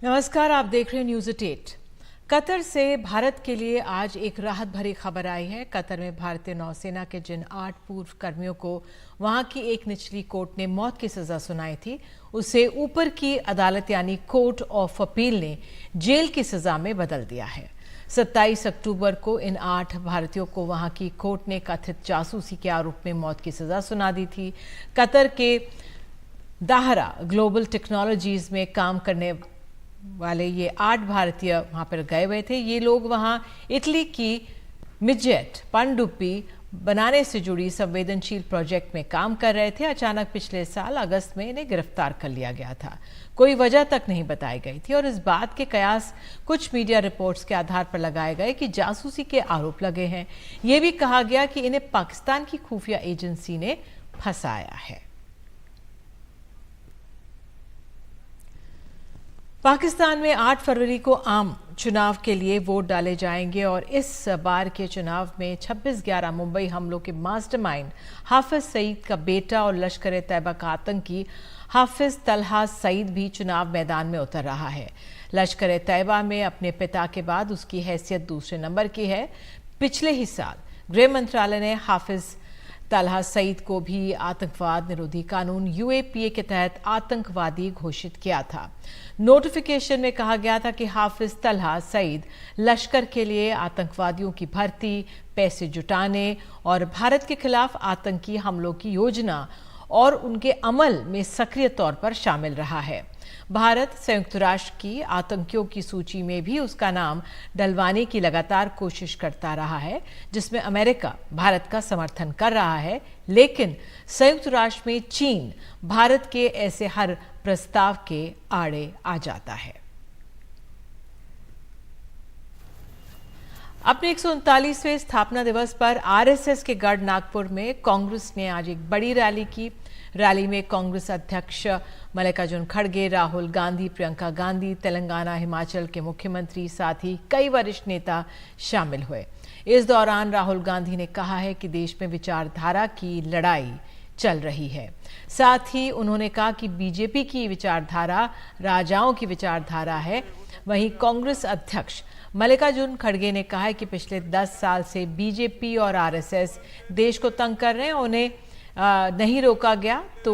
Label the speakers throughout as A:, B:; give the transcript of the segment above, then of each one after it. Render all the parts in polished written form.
A: नमस्कार, आप देख रहे हैं न्यूज़ 8। कतर से भारत के लिए आज एक राहत भरी खबर आई है। कतर में भारतीय नौसेना के जिन 8 पूर्व कर्मियों को वहां की एक निचली कोर्ट ने मौत की सजा सुनाई थी, उसे ऊपर की अदालत यानी कोर्ट ऑफ अपील ने जेल की सजा में बदल दिया है। 27 अक्टूबर को इन 8 भारतीयों को वहां की कोर्ट ने कथित जासूसी के आरोप में मौत की सजा सुना दी थी। कतर के दाहरा ग्लोबल टेक्नोलॉजीज में काम करने वाले ये 8 भारतीय वहां पर गए हुए थे। ये लोग वहां इटली की मिजेट पनडुब्बी बनाने से जुड़ी संवेदनशील प्रोजेक्ट में काम कर रहे थे। अचानक पिछले साल अगस्त में इन्हें गिरफ्तार कर लिया गया था। कोई वजह तक नहीं बताई गई थी और इस बात के कयास कुछ मीडिया रिपोर्ट्स के आधार पर लगाए गए कि जासूसी के आरोप लगे हैं। यह भी कहा गया कि इन्हें पाकिस्तान की खुफिया एजेंसी ने फंसाया है। पाकिस्तान में 8 फरवरी को आम चुनाव के लिए वोट डाले जाएंगे और इस बार के चुनाव में 26/11 मुंबई हमलों के मास्टरमाइंड हाफिज सईद का बेटा और लश्कर तैयबा का आतंकी हाफिज तलहा सईद भी चुनाव मैदान में उतर रहा है। लश्कर तैयबा में अपने पिता के बाद उसकी हैसियत दूसरे नंबर की है। पिछले ही साल गृह मंत्रालय ने हाफिज तलहा सईद को भी आतंकवाद निरोधी कानून यूएपीए के तहत आतंकवादी घोषित किया था। नोटिफिकेशन में कहा गया था कि हाफिज तलहा सईद लश्कर के लिए आतंकवादियों की भर्ती, पैसे जुटाने और भारत के खिलाफ आतंकी हमलों की योजना और उनके अमल में सक्रिय तौर पर शामिल रहा है। भारत संयुक्त राष्ट्र की आतंकियों की सूची में भी उसका नाम डलवाने की लगातार कोशिश करता रहा है, जिसमें अमेरिका भारत का समर्थन कर रहा है। लेकिन संयुक्त राष्ट्र में चीन भारत के ऐसे हर प्रस्ताव के आड़े आ जाता है। अपने 139वें स्थापना दिवस पर आरएसएस के गढ़ नागपुर में कांग्रेस ने आज एक बड़ी रैली की। रैली में कांग्रेस अध्यक्ष मल्लिकार्जुन खड़गे, राहुल गांधी, प्रियंका गांधी, तेलंगाना हिमाचल के मुख्यमंत्री, साथ ही कई वरिष्ठ नेता शामिल हुए। इस दौरान राहुल गांधी ने कहा है कि देश में विचारधारा की लड़ाई चल रही है। साथ ही उन्होंने कहा कि बीजेपी की विचारधारा राजाओं की विचारधारा है। वहीं कांग्रेस अध्यक्ष मल्लिकार्जुन खड़गे ने कहा है कि पिछले 10 साल से बीजेपी और आरएसएस देश को तंग कर रहे हैं। उन्हें नहीं रोका गया तो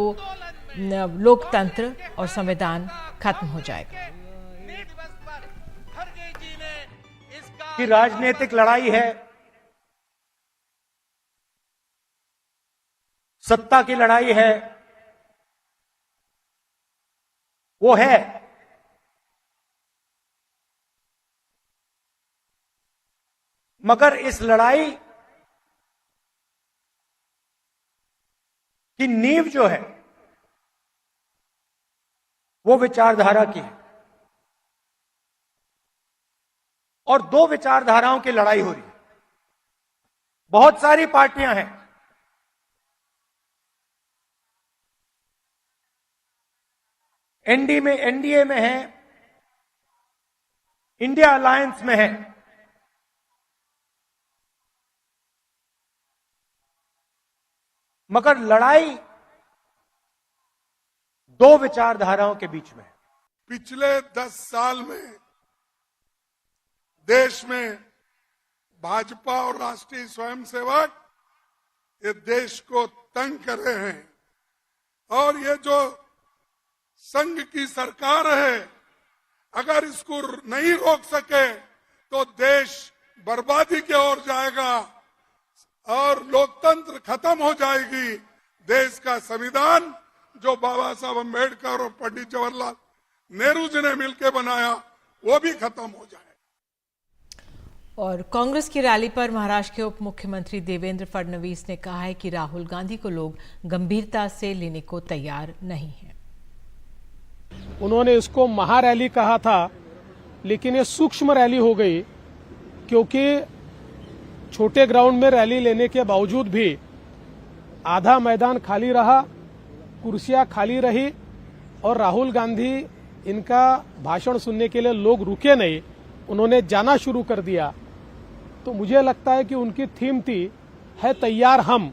A: लोकतंत्र और संविधान खत्म हो जाएगा।
B: कि राजनीतिक लड़ाई है, सत्ता की लड़ाई है, वो है। मगर इस लड़ाई की नींव जो है वो विचारधारा की है और 2 विचारधाराओं की लड़ाई हो रही है। बहुत सारी पार्टियां हैं, एनडीए में है, इंडिया अलायंस में है, मगर लड़ाई 2 विचारधाराओं के बीच में है।
C: पिछले 10 साल में देश में भाजपा और राष्ट्रीय स्वयंसेवक ये देश को तंग कर रहे हैं और ये जो संघ की सरकार है, अगर इसको नहीं रोक सके तो देश बर्बादी की ओर जाएगा और लोकतंत्र खत्म हो जाएगी। देश का संविधान जो बाबा साहब अम्बेडकर और पंडित जवाहरलाल नेहरू जी ने मिलकर बनाया, वो भी खत्म हो जाए।
A: और कांग्रेस की रैली पर महाराष्ट्र के उप मुख्यमंत्री देवेंद्र फडणवीस ने कहा है कि राहुल गांधी को लोग गंभीरता से लेने को तैयार नहीं है।
D: उन्होंने इसको महारैली कहा था, लेकिन ये सूक्ष्म रैली हो गई, क्योंकि छोटे ग्राउंड में रैली लेने के बावजूद भी आधा मैदान खाली रहा, कुर्सियां खाली रही और राहुल गांधी इनका भाषण सुनने के लिए लोग रुके नहीं, उन्होंने जाना शुरू कर दिया। तो मुझे लगता है कि उनकी थीम थी है तैयार हम,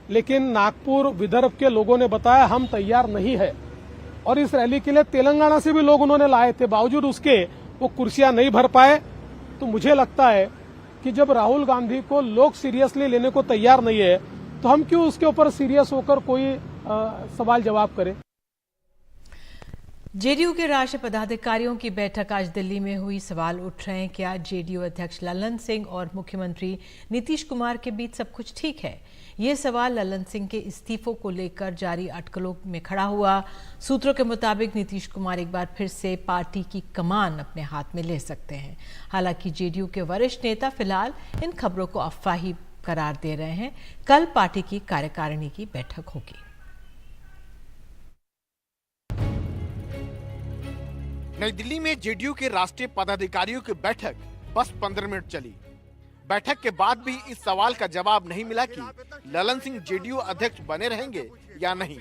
D: लेकिन नागपुर विदर्भ के लोगों ने बताया हम तैयार नहीं है और इस रैली के लिए तेलंगाना से भी लोग उन्होंने लाए थे, बावजूद उसके वो कुर्सियां नहीं भर पाए। तो मुझे लगता है कि जब राहुल गांधी को लोग सीरियसली लेने को तैयार नहीं है तो हम क्यों उसके ऊपर सीरियस होकर कोई सवाल जवाब करें।
A: जेडीयू के राष्ट्रीय पदाधिकारियों की बैठक आज दिल्ली में हुई। सवाल उठ रहे हैं, क्या जेडीयू अध्यक्ष ललन सिंह और मुख्यमंत्री नीतीश कुमार के बीच सब कुछ ठीक है? ये सवाल ललन सिंह के इस्तीफों को लेकर जारी अटकलों में खड़ा हुआ। सूत्रों के मुताबिक नीतीश कुमार एक बार फिर से पार्टी की कमान अपने हाथ में ले सकते हैं। हालांकि जेडीयू के वरिष्ठ नेता फिलहाल इन खबरों को अफवाही करार दे रहे हैं। कल पार्टी की कार्यकारिणी की बैठक होगी।
E: नई दिल्ली में जेडीयू के राष्ट्रीय पदाधिकारियों की बैठक बस 15 मिनट चली। बैठक के बाद भी इस सवाल का जवाब नहीं मिला कि ललन सिंह जेडीयू अध्यक्ष बने रहेंगे या नहीं।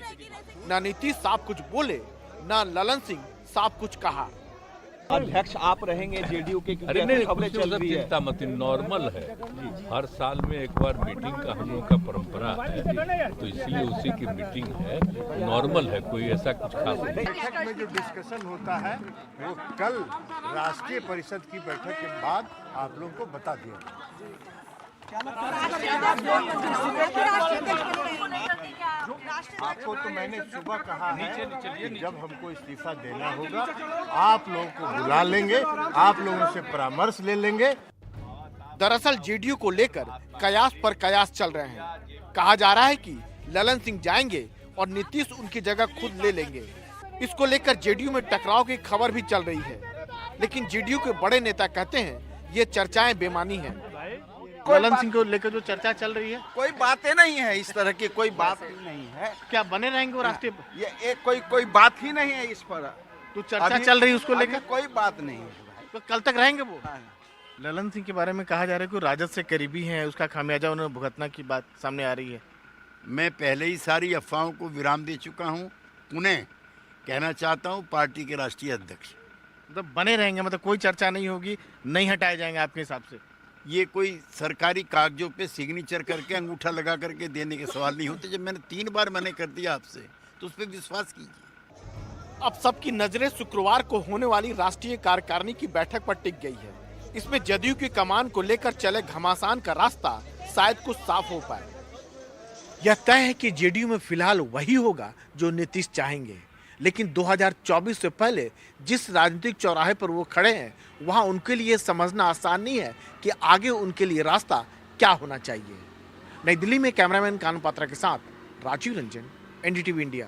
E: न नीतीश साहब कुछ बोले, न ललन सिंह साहब कुछ कहा।
F: अध्यक्ष आप रहेंगे जेडीयू के?
G: अरे नहीं, खबरें चल रही है। चिंता मत, नॉर्मल है। हर साल में एक बार मीटिंग का हम लोग का परंपरा है, तो इसलिए उसी की मीटिंग है, नॉर्मल है, कोई ऐसा कुछ खास नहीं।
H: बैठक में जो डिस्कशन होता है वो कल राष्ट्रीय परिषद की बैठक के बाद आप लोगों को बता दिया। आपको तो मैंने सुबह कहा है कि जब हमको इस्तीफा देना होगा आप लोगों को बुला लेंगे, आप लोगों से परामर्श ले लेंगे।
E: दरअसल जेडीयू को लेकर कयास पर कयास चल रहे हैं। कहा जा रहा है कि ललन सिंह जाएंगे और नीतीश उनकी जगह खुद ले लेंगे। इसको लेकर जेडीयू में टकराव की खबर भी चल रही है, लेकिन जेडीयू के बड़े नेता कहते हैं ये चर्चाएं बेमानी हैं। ललन सिंह को लेकर जो चर्चा चल रही है,
F: कोई बातें नहीं है, इस तरह की कोई बात नहीं है।
E: क्या बने रहेंगे वो राष्ट्रीय?
F: ये कोई बात ही नहीं है इस पर।
E: तो चर्चा चल रही है उसको लेकर?
F: कोई बात नहीं है।
E: तो कल तक रहेंगे वो? ललन सिंह के बारे में कहा जा रहा है कि राजद से करीबी हैं, उसका खामियाजा उन्हें भुगतना की बात सामने आ रही है।
I: मैं पहले ही सारी अफवाहों को विराम दे चुका हूं। पुनः कहना चाहता हूं, पार्टी के राष्ट्रीय अध्यक्ष
E: मतलब बने रहेंगे, मतलब कोई चर्चा नहीं होगी, नहीं हटाए जाएंगे आपके हिसाब से?
I: ये कोई सरकारी कागजों पे सिग्नेचर करके अंगूठा लगा करके देने के सवाल नहीं होते। जब मैंने 3 बार मना कर दिया आपसे तो उस पर विश्वास कीजिए।
E: अब सबकी नजरें शुक्रवार को होने वाली राष्ट्रीय कार्यकारिणी की बैठक पर टिक गई है। इसमें जदयू की कमान को लेकर चले घमासान का रास्ता शायद कुछ साफ हो पाए। यह तय है कि जेडीयू में फिलहाल वही होगा जो नीतीश चाहेंगे, लेकिन 2024 से पहले जिस राजनीतिक चौराहे पर वो खड़े हैं वहां उनके लिए समझना आसान नहीं है कि आगे उनके लिए रास्ता क्या होना चाहिए। नई दिल्ली में कैमरामैन कानू पात्रा के साथ Rajiv Ranjan, NDTV India.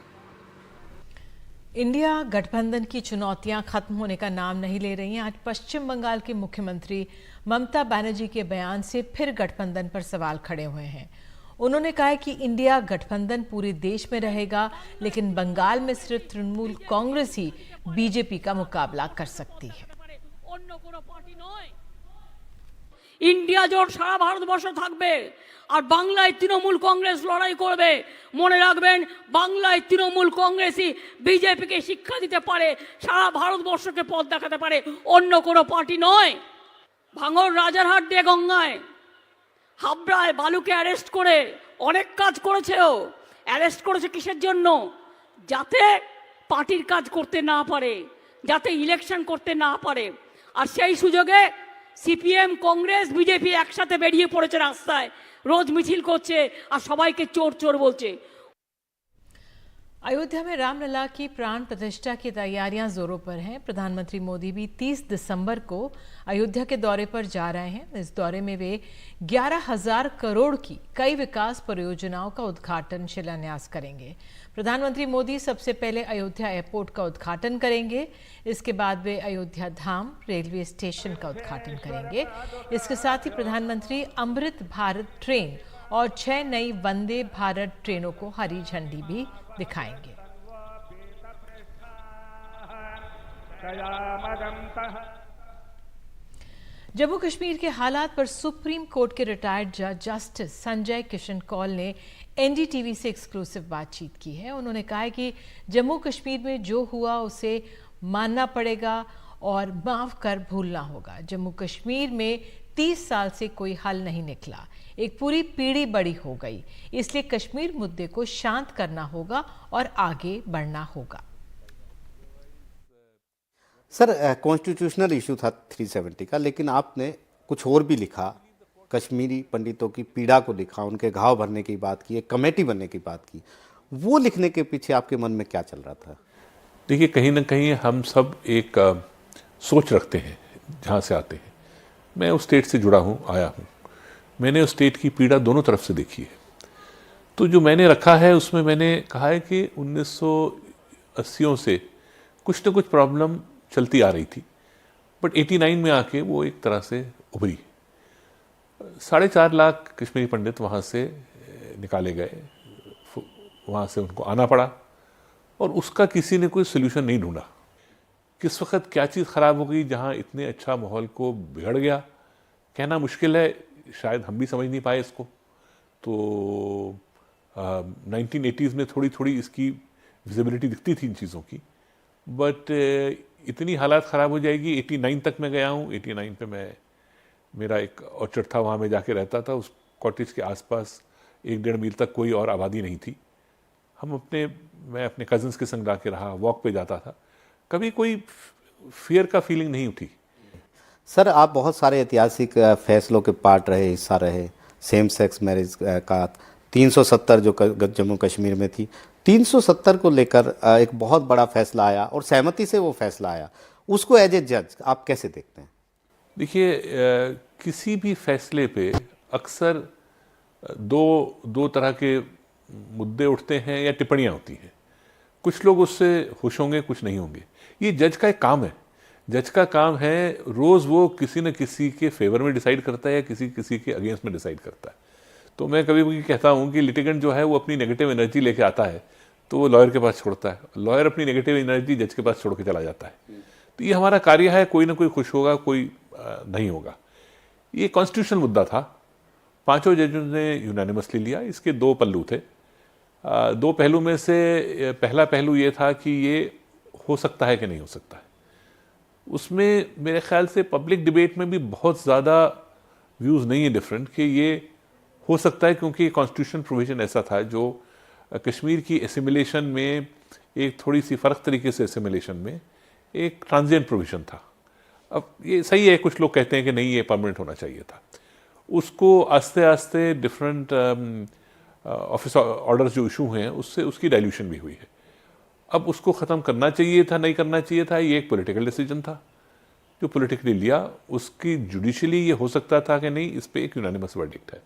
A: India गठबंधन की चुनौतियां खत्म होने का नाम नहीं ले रही हैं। आज पश्चिम बंगाल की मुख्यमंत्री ममता बनर्जी के बयान से फिर गठबंधन पर सवाल खड़े हुए हैं। उन्होंने कहा है कि इंडिया गठबंधन पूरे देश में रहेगा, लेकिन बंगाल में सिर्फ तृणमूल कांग्रेस ही बीजेपी का मुकाबला कर सकती है।
J: इंडिया জোট সারা ভারতবর্ষে থাকবে আর বাংলায় তৃণমূল কংগ্রেস লড়াই করবে। মনে রাখবেন, বাংলায় তৃণমূল কংগ্রেসই বিজেপিকে শিক্ষা দিতে পারে, সারা ভারতবর্ষকে পথ দেখাতে পারে, অন্য কোনো পার্টি নয়। ভাঙড় রাজারহাট দিয়ে গঙ্গায় হাবড়ায় বালুকে অ্যারেস্ট করে অনেক কাজ করেছে। ও অ্যারেস্ট করেছে কিসের জন্য? যাতে পার্টির কাজ করতে না পারে, যাতে ইলেকশন করতে না পারে। আর সেই সুযোগে সিপিএম কংগ্রেস বিজেপি একসাথে বেরিয়ে পড়েছে রাস্তায়, রোজ মিছিল করছে আর সবাইকে চোর চোর বলছে।
A: अयोध्या में रामलला की प्राण प्रतिष्ठा की तैयारियां जोरों पर हैं। प्रधानमंत्री मोदी भी 30 दिसंबर को अयोध्या के दौरे पर जा रहे हैं। इस दौरे में वे 11,000 करोड़ की कई विकास परियोजनाओं का उद्घाटन शिलान्यास करेंगे। प्रधानमंत्री मोदी सबसे पहले अयोध्या एयरपोर्ट का उद्घाटन करेंगे। इसके बाद वे अयोध्या धाम रेलवे स्टेशन का उद्घाटन करेंगे। इसके साथ ही प्रधानमंत्री अमृत भारत ट्रेन और 6 नई वंदे भारत ट्रेनों को हरी झंडी भी दिखाएंगे। जम्मू कश्मीर के हालात पर सुप्रीम कोर्ट के रिटायर्ड जज जस्टिस संजय किशन कौल ने एनडीटीवी से एक्सक्लूसिव बातचीत की है। उन्होंने कहा है कि जम्मू कश्मीर में जो हुआ उसे मानना पड़ेगा और माफ कर भूलना होगा। जम्मू कश्मीर में 30 साल से कोई हल नहीं निकला, एक पूरी पीढ़ी बड़ी हो गई, इसलिए कश्मीर मुद्दे को शांत करना होगा और आगे बढ़ना होगा।
K: सर कॉन्स्टिट्यूशनल इशू था 370 का, लेकिन आपने कुछ और भी लिखा, कश्मीरी पंडितों की पीड़ा को लिखा, उनके घाव भरने की बात की, एक कमेटी बनने की बात की। वो लिखने के पीछे आपके मन में क्या चल रहा था?
G: देखिए, कहीं ना कहीं हम सब एक सोच रखते हैं जहाँ से आते हैं। मैं उस स्टेट से जुड़ा हूँ, आया हूँ। मैंने उस स्टेट की पीड़ा दोनों तरफ से देखी है। तो जो मैंने रखा है उसमें मैंने कहा है कि 1980 से कुछ न कुछ प्रॉब्लम चलती आ रही थी, बट 89 में आके वो एक तरह से उभरी। 4.5 लाख कश्मीरी पंडित वहाँ से निकाले गए, वहाँ से उनको आना पड़ा और उसका किसी ने कोई सोल्यूशन नहीं ढूंढा। किस वक्त क्या चीज़ ख़राब हो गई जहाँ इतने अच्छा माहौल को बिगड़ गया, कहना मुश्किल है, शायद हम भी समझ नहीं पाए इसको। तो 1980s में थोड़ी थोड़ी इसकी विजिबिलिटी दिखती थी इन चीज़ों की, बट इतनी हालात ख़राब हो जाएगी। 89 तक मैं गया हूँ। 89 पे मेरा एक ऑर्चर्ड था, वहाँ मैं जाके रहता था। उस कॉटेज के आसपास 1-1.5 मील तक कोई और आबादी नहीं थी। मैं अपने कज़न्स के संग जाके रहा, वॉक पे जाता था, कभी कोई फियर का फीलिंग नहीं उठी।
K: सर आप बहुत सारे ऐतिहासिक फैसलों के पार्ट रहे, हिस्सा रहे। सेम सेक्स मैरिज का 370 जो जम्मू कश्मीर में थी, 370 को लेकर एक बहुत बड़ा फैसला आया और सहमति से वो फैसला आया। उसको एज ए जज आप कैसे देखते हैं?
G: देखिए, किसी भी फैसले पे अक्सर दो तरह के मुद्दे उठते हैं या टिप्पणियाँ होती हैं। कुछ लोग उससे खुश होंगे, कुछ नहीं होंगे। ये जज का एक काम है। जज का काम है रोज़ वो किसी न किसी के फेवर में डिसाइड करता है या किसी के अगेंस्ट में डिसाइड करता है। तो मैं कभी कभी कहता हूँ कि लिटिगेंट जो है वो अपनी नेगेटिव एनर्जी लेके आता है तो वो लॉयर के पास छोड़ता है, लॉयर अपनी नेगेटिव एनर्जी जज के पास छोड़ के चला जाता है। तो ये हमारा कार्य है, कोई ना कोई खुश होगा, कोई नहीं होगा। ये कॉन्स्टिट्यूशनल मुद्दा था, 5 जजों ने यूनानिमसली लिया। इसके 2 पहलू थे। 2 पहलू में से पहला पहलू ये था कि ये हो सकता है कि नहीं हो सकता है। उसमें मेरे ख्याल से पब्लिक डिबेट में भी बहुत ज़्यादा व्यूज़ नहीं है डिफरेंट कि ये हो सकता है, क्योंकि कॉन्स्टिट्यूशन प्रोविजन ऐसा था जो कश्मीर की एसिमिलेशन में एक थोड़ी सी फ़र्क तरीके से एसिमिलेशन में एक ट्रांजिएंट प्रोविजन था। अब ये सही है, कुछ लोग कहते हैं कि नहीं ये परमानेंट होना चाहिए था। उसको आस्ते आस्ते डिफरेंट ऑफिस ऑर्डर्स जो इशू हैं उससे उसकी डाइल्यूशन भी हुई है। अब उसको ख़त्म करना चाहिए था, नहीं करना चाहिए था, ये एक पॉलिटिकल डिसीजन था जो पॉलिटिकली लिया। उसकी जुडिशली ये हो सकता था कि नहीं, इस पर एक यूनानिमस वर्डिक्ट है।